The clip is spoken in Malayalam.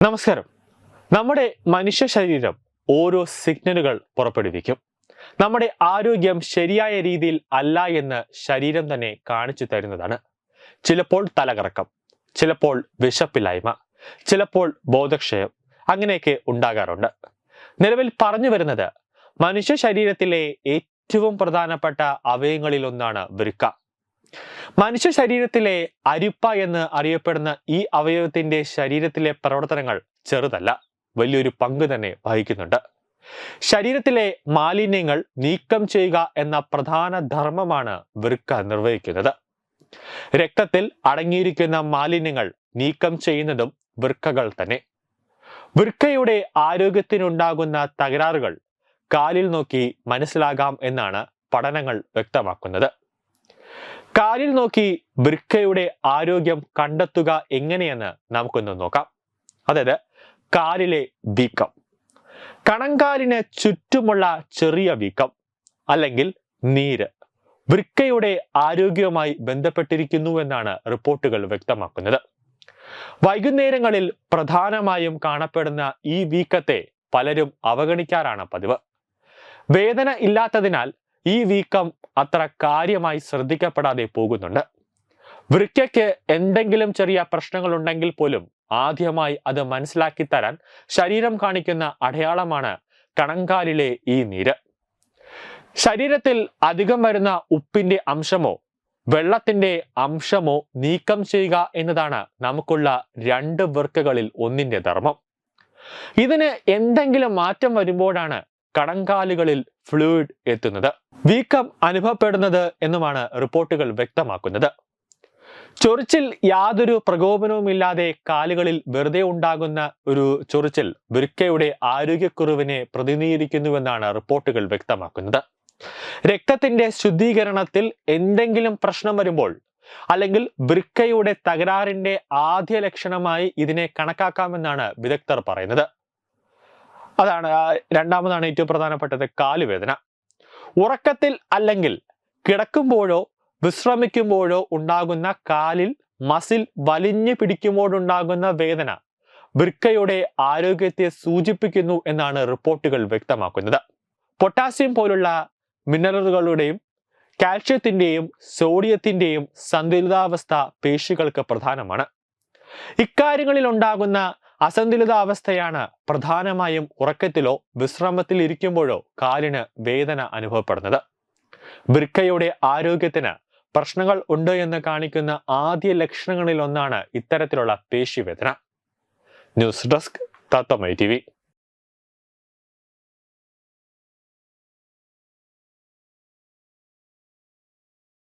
നമസ്കാരം. നമ്മുടെ മനുഷ്യ ശരീരം ഓരോ സിഗ്നലുകൾ പുറപ്പെടുവിക്കും. നമ്മുടെ ആരോഗ്യം ശരിയായ രീതിയിൽ അല്ല എന്ന് ശരീരം തന്നെ കാണിച്ചു തരുന്നതാണ്. ചിലപ്പോൾ തലകറക്കം, ചിലപ്പോൾ വിശപ്പില്ലായ്മ, ചിലപ്പോൾ ബോധക്ഷയം, അങ്ങനെയൊക്കെ ഉണ്ടാകാറുണ്ട്. നിലവിൽ പറഞ്ഞു വരുന്നത് മനുഷ്യ ശരീരത്തിലെ ഏറ്റവും പ്രധാനപ്പെട്ട അവയവങ്ങളിലൊന്നാണ് വൃക്ക. മനുഷ്യ ശരീരത്തിലെ അരിപ്പ എന്ന് അറിയപ്പെടുന്ന ഈ അവയവത്തിന്റെ ശരീരത്തിലെ പ്രവർത്തനങ്ങൾ ചെറുതല്ല, വലിയൊരു പങ്ക് തന്നെ വഹിക്കുന്നുണ്ട്. ശരീരത്തിലെ മാലിന്യങ്ങൾ നീക്കം ചെയ്യുക എന്ന പ്രധാന ധർമ്മമാണ് വൃക്ക നിർവഹിക്കുന്നത്. രക്തത്തിൽ അടങ്ങിയിരിക്കുന്ന മാലിന്യങ്ങൾ നീക്കം ചെയ്യുന്നതും വൃക്കകൾ തന്നെ. വൃക്കയുടെ ആരോഗ്യത്തിനുണ്ടാകുന്ന തകരാറുകൾ കാലിൽ നോക്കി മനസ്സിലാകാം എന്നാണ് പഠനങ്ങൾ വ്യക്തമാക്കുന്നത്. കാലിൽ നോക്കി വൃക്കയുടെ ആരോഗ്യം കണ്ടെത്തുക എങ്ങനെയെന്ന് നമുക്കൊന്ന് നോക്കാം. അതായത് കാലിലെ വീക്കം, കണങ്കാലിന് ചുറ്റുമുള്ള ചെറിയ വീക്കം അല്ലെങ്കിൽ നീര് വൃക്കയുടെ ആരോഗ്യവുമായി ബന്ധപ്പെട്ടിരിക്കുന്നു എന്നാണ് റിപ്പോർട്ടുകൾ വ്യക്തമാക്കുന്നത്. വൈകുന്നേരങ്ങളിൽ പ്രധാനമായും കാണപ്പെടുന്ന ഈ വീക്കത്തെ പലരും അവഗണിക്കാറാണ് പതിവ്. വേദന ഇല്ലാത്തതിനാൽ ഈ വീക്കം അത്ര കാര്യമായി ശ്രദ്ധിക്കപ്പെടാതെ പോകുന്നുണ്ട്. വൃക്കയ്ക്ക് എന്തെങ്കിലും ചെറിയ പ്രശ്നങ്ങൾ ഉണ്ടെങ്കിൽ പോലും ആദ്യമായി അത് മനസ്സിലാക്കി തരാൻ ശരീരം കാണിക്കുന്ന അടയാളമാണ് കണങ്കാലിലെ ഈ നീര്. ശരീരത്തിൽ അധികം വരുന്ന ഉപ്പിന്റെ അംശമോ വെള്ളത്തിന്റെ അംശമോ നീക്കം ചെയ്യുക എന്നതാണ് നമുക്കുള്ള രണ്ട് വൃക്കകളിൽ ഒന്നിന്റെ ധർമ്മം. ഇതിന് എന്തെങ്കിലും മാറ്റം വരുമ്പോഴാണ് കണങ്കാലുകളിൽ ഫ്ലൂയിഡ് എത്തുന്നത്, വീക്കം അനുഭവപ്പെടുന്നത് എന്നുമാണ് റിപ്പോർട്ടുകൾ വ്യക്തമാക്കുന്നത്. ചൊറിച്ചിൽ യാതൊരു പ്രകോപനവുമില്ലാതെ കാലുകളിൽ വെറുതെ ഉണ്ടാകുന്ന ഒരു ചൊറിച്ചിൽ വൃക്കയുടെ ആരോഗ്യക്കുറവിനെ പ്രതിനിധീകരിക്കുന്നുവെന്നാണ് റിപ്പോർട്ടുകൾ വ്യക്തമാക്കുന്നത്. രക്തത്തിന്റെ ശുദ്ധീകരണത്തിൽ എന്തെങ്കിലും പ്രശ്നം വരുമ്പോൾ അല്ലെങ്കിൽ വൃക്കയുടെ തകരാറിന്റെ ആദ്യ ലക്ഷണമായി ഇതിനെ കണക്കാക്കാമെന്നാണ് വിദഗ്ധർ പറയുന്നത്. അതാണ് രണ്ടാമതാണ് ഏറ്റവും പ്രധാനപ്പെട്ടത് കാലുവേദന. ഉറക്കത്തിൽ അല്ലെങ്കിൽ കിടക്കുമ്പോഴോ വിശ്രമിക്കുമ്പോഴോ ഉണ്ടാകുന്ന കാലിൽ മസിൽ വലിഞ്ഞു പിടിക്കുമ്പോഴുണ്ടാകുന്ന വേദന വൃക്കയുടെ ആരോഗ്യത്തെ സൂചിപ്പിക്കുന്നു എന്നാണ് റിപ്പോർട്ടുകൾ വ്യക്തമാക്കുന്നത്. പൊട്ടാസ്യം പോലുള്ള മിനറലുകളുടെയും കാൽഷ്യത്തിന്റെയും സോഡിയത്തിന്റെയും സന്തുലിതാവസ്ഥ പേശികൾക്ക് പ്രധാനമാണ്. ഇക്കാര്യങ്ങളിൽ ഉണ്ടാകുന്ന അസന്തുലിതാവസ്ഥയാണ് പ്രധാനമായും ഉറക്കത്തിലോ വിശ്രമത്തിൽ ഇരിക്കുമ്പോഴോ കാലിന് വേദന അനുഭവപ്പെടുന്നത്. വൃക്കയുടെ ആരോഗ്യത്തിന് പ്രശ്നങ്ങൾ ഉണ്ട് എന്ന് കാണിക്കുന്ന ആദ്യ ലക്ഷണങ്ങളിൽ ഒന്നാണ് ഇത്തരത്തിലുള്ള പേശിവേദന. ന്യൂസ് ഡെസ്ക് തത്വമൈ TV.